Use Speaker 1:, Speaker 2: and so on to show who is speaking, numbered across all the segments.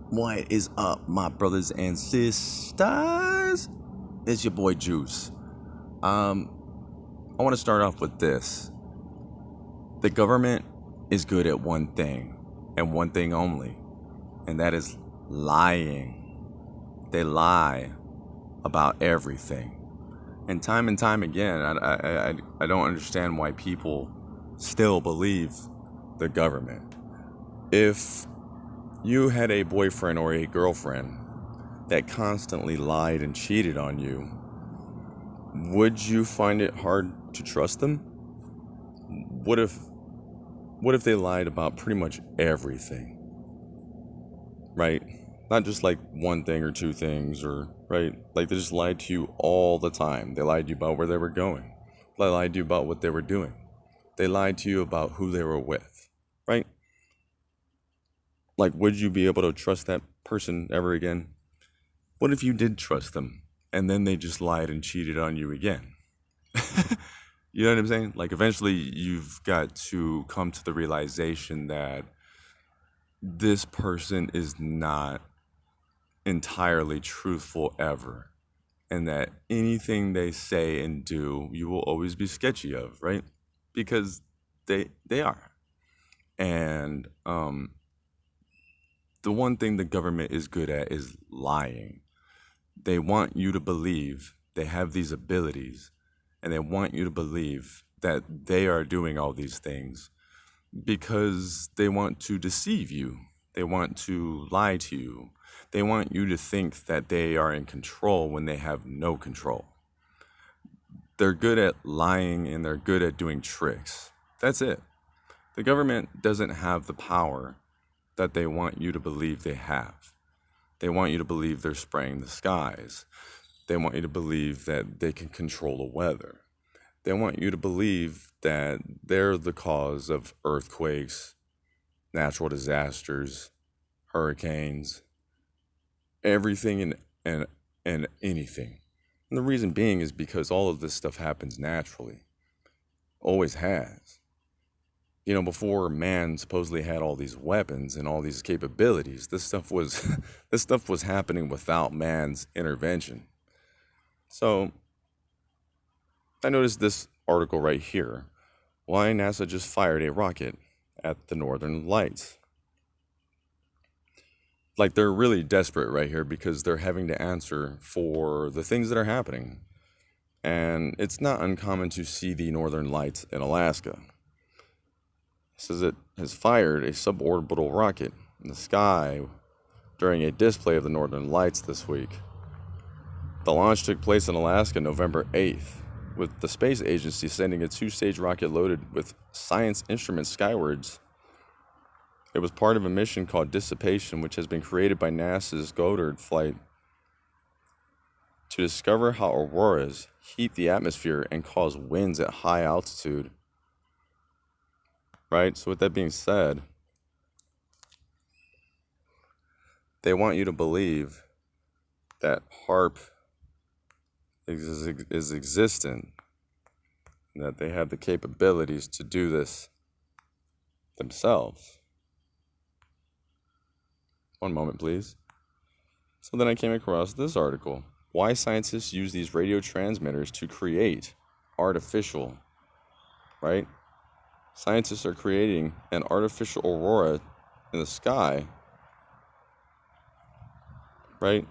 Speaker 1: What is up, my brothers and sisters? It's your boy Juice. I want to start off with this. The government is good at one thing, and one thing only, and that is lying. They lie about everything. And time again, I don't understand why people still believe the government. If you had a boyfriend or a girlfriend that constantly lied and cheated on you, would you find it hard to trust them? What if they lied about pretty much everything? Right? Not just like one thing or two things, or right? Like they just lied to you all the time. They lied to you about where they were going. They lied to you about what they were doing. They lied to you about who they were with, right? Like, would you be able to trust that person ever again? What if you did trust them and then they just lied and cheated on you again? You know what I'm saying? Like, eventually you've got to come to the realization that this person is not entirely truthful ever, and that anything they say and do, you will always be sketchy of, right? Because they are. And the one thing the government is good at is lying. They want you to believe they have these abilities, and they want you to believe that they are doing all these things because they want to deceive you. They want to lie to you. They want you to think that they are in control when they have no control. They're good at lying, and they're good at doing tricks. That's it. The government doesn't have the power that they want you to believe they have. They want you to believe they're spraying the skies. They want you to believe that they can control the weather. They want you to believe that they're the cause of earthquakes, natural disasters, hurricanes, everything and anything. And the reason being is because all of this stuff happens naturally. Always has. You know, before man supposedly had all these weapons and all these capabilities, this stuff was happening without man's intervention. So I noticed this article right here. Why NASA just fired a rocket at the Northern Lights. Like, they're really desperate right here because they're having to answer for the things that are happening. And it's not uncommon to see the Northern Lights in Alaska. It says it has fired a suborbital rocket in the sky during a display of the Northern Lights this week. The launch took place in Alaska November 8th, with the space agency sending a two-stage rocket loaded with science instruments skywards. It was part of a mission called Dissipation, which has been created by NASA's Goddard flight to discover how auroras heat the atmosphere and cause winds at high altitude. Right? So with that being said, they want you to believe that HAARP is existent, and that they have the capabilities to do this themselves. One moment, please. So then I came across this article. Why scientists use these radio transmitters to create artificial, right? Scientists are creating an artificial aurora in the sky, right?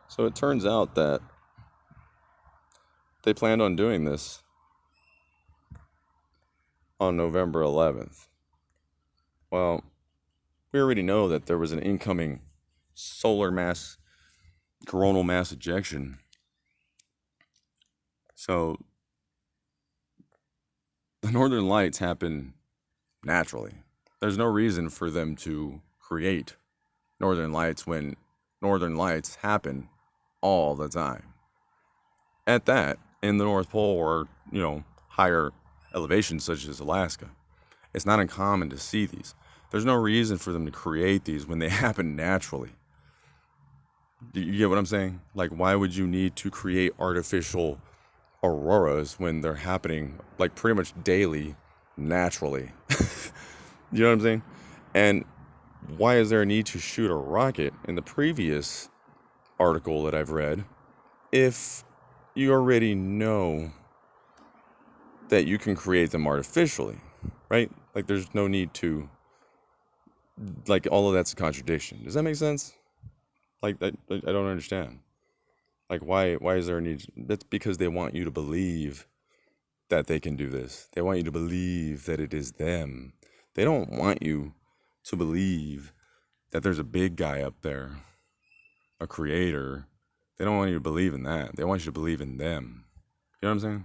Speaker 1: So it turns out that they planned on doing this on November 11th. Well, we already know that there was an incoming coronal mass ejection. So the Northern Lights happen naturally. There's no reason for them to create Northern Lights when Northern Lights happen all the time. At that, in the North Pole or, higher elevations such as Alaska, it's not uncommon to see these. There's no reason for them to create these when they happen naturally. You get what I'm saying? Like, why would you need to create artificial auroras when they're happening like pretty much daily, naturally? You know what I'm saying? And why is there a need to shoot a rocket in the previous article that I've read if you already know that you can create them artificially, right? Like, there's no need to, like, all of that's a contradiction. Does that make sense? Like, I don't understand. Like, why is there a need? That's because they want you to believe that they can do this. They want you to believe that it is them. They don't want you to believe that there's a big guy up there, a creator. They don't want you to believe in that. They want you to believe in them. You know what I'm saying?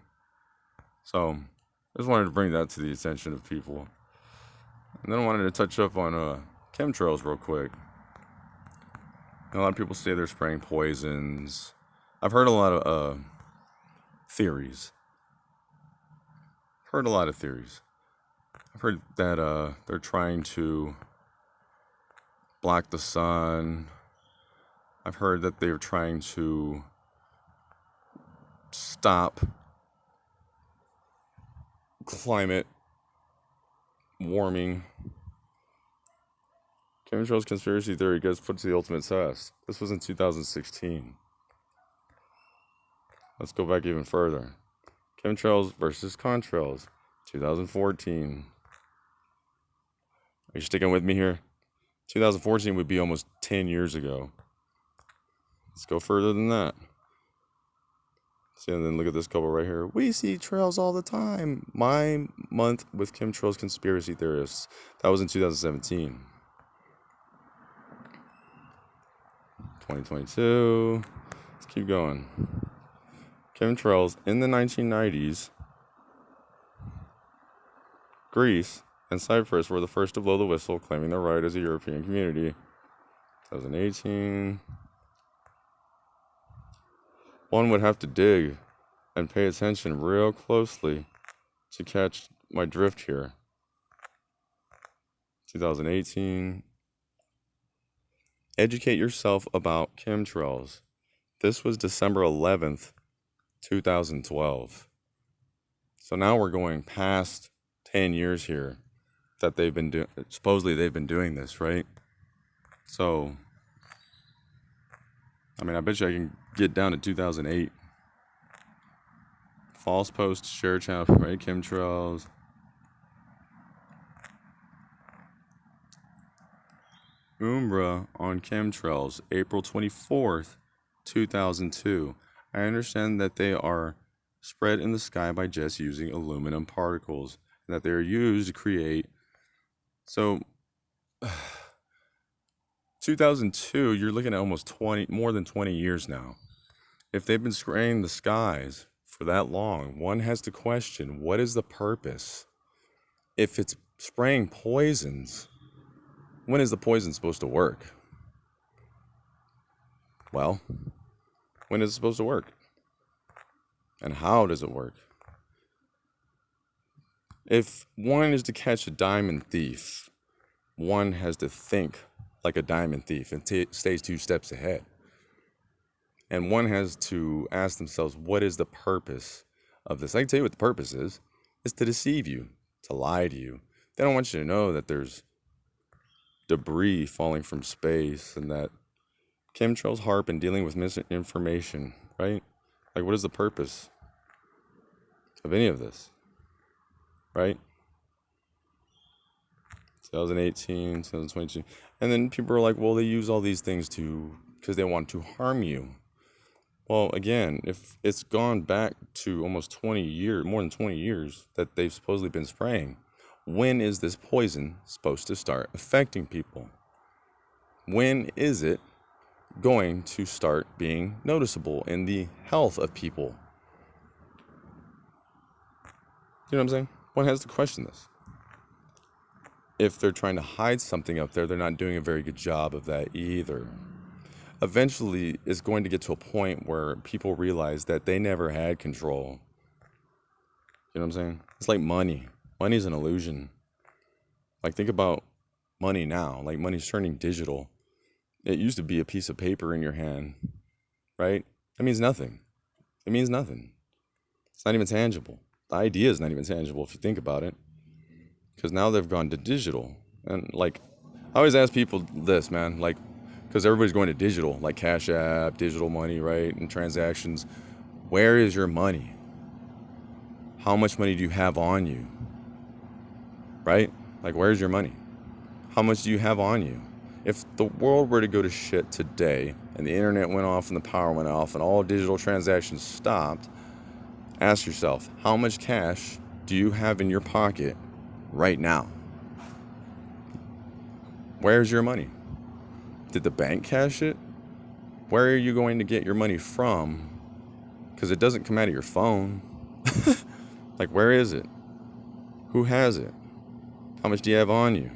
Speaker 1: So, I just wanted to bring that to the attention of people. And then I wanted to touch up on chemtrails real quick. A lot of people say they're spraying poisons. I've heard a lot of theories. I've heard that they're trying to block the sun. I've heard that they're trying to stop climate warming. Chemtrails conspiracy theory gets put to the ultimate test. This was in 2016. Let's go back even further. Chemtrails versus contrails, 2014. Are you sticking with me here? 2014 would be almost 10 years ago. Let's go further than that. See, and then look at this couple right here. We see trails all the time. My month with chemtrails conspiracy theorists. That was in 2017. 2022. Let's keep going. Chemtrails in the 1990s. Greece and Cyprus were the first to blow the whistle, claiming their right as a European community. 2018. One would have to dig and pay attention real closely to catch my drift here. 2018. Educate yourself about chemtrails. This was December 11th, 2012. So now we're going past 10 years here that they've been doing, supposedly they've been doing this, right? So, I mean, I bet you I can get down to 2008. False posts, share channel, right? Chemtrails. UMRA on chemtrails, April 24th, 2002. I understand that they are spread in the sky by just using aluminum particles, and that they are used to create. So, 2002, you're looking at almost more than 20 years now. If they've been spraying the skies for that long, one has to question, what is the purpose? If it's spraying poisons, when is the poison supposed to work? Well, when is it supposed to work? And how does it work? If one is to catch a diamond thief, one has to think like a diamond thief and stays 2 steps ahead. And one has to ask themselves, what is the purpose of this? I can tell you what the purpose is. It's to deceive you, to lie to you. They don't want you to know that there's debris falling from space and that chemtrails harp in dealing with misinformation, right? Like, what is the purpose of any of this, right? 2018, 2022. And then people are like, well, they use all these things because they want to harm you. Well, again, if it's gone back to almost 20 years, more than 20 years that they've supposedly been spraying, when is this poison supposed to start affecting people? When is it going to start being noticeable in the health of people? You know what I'm saying? One has to question this. If they're trying to hide something up there, they're not doing a very good job of that either. Eventually, it's going to get to a point where people realize that they never had control. You know what I'm saying? It's like money. Money's an illusion. Like, think about money now. Like, money's turning digital. It used to be a piece of paper in your hand, right? That means nothing. It means nothing. It's not even tangible. The idea is not even tangible if you think about it. Because now they've gone to digital. And, like, I always ask people this, man, like, because everybody's going to digital, like Cash App, digital money, right, and transactions. Where is your money? How much money do you have on you? Right? Like, where's your money? How much do you have on you? If the world were to go to shit today and the internet went off and the power went off and all digital transactions stopped, ask yourself, how much cash do you have in your pocket right now? Where's your money? Did the bank cash it? Where are you going to get your money from? Because it doesn't come out of your phone. Like, where is it? Who has it? How much do you have on you?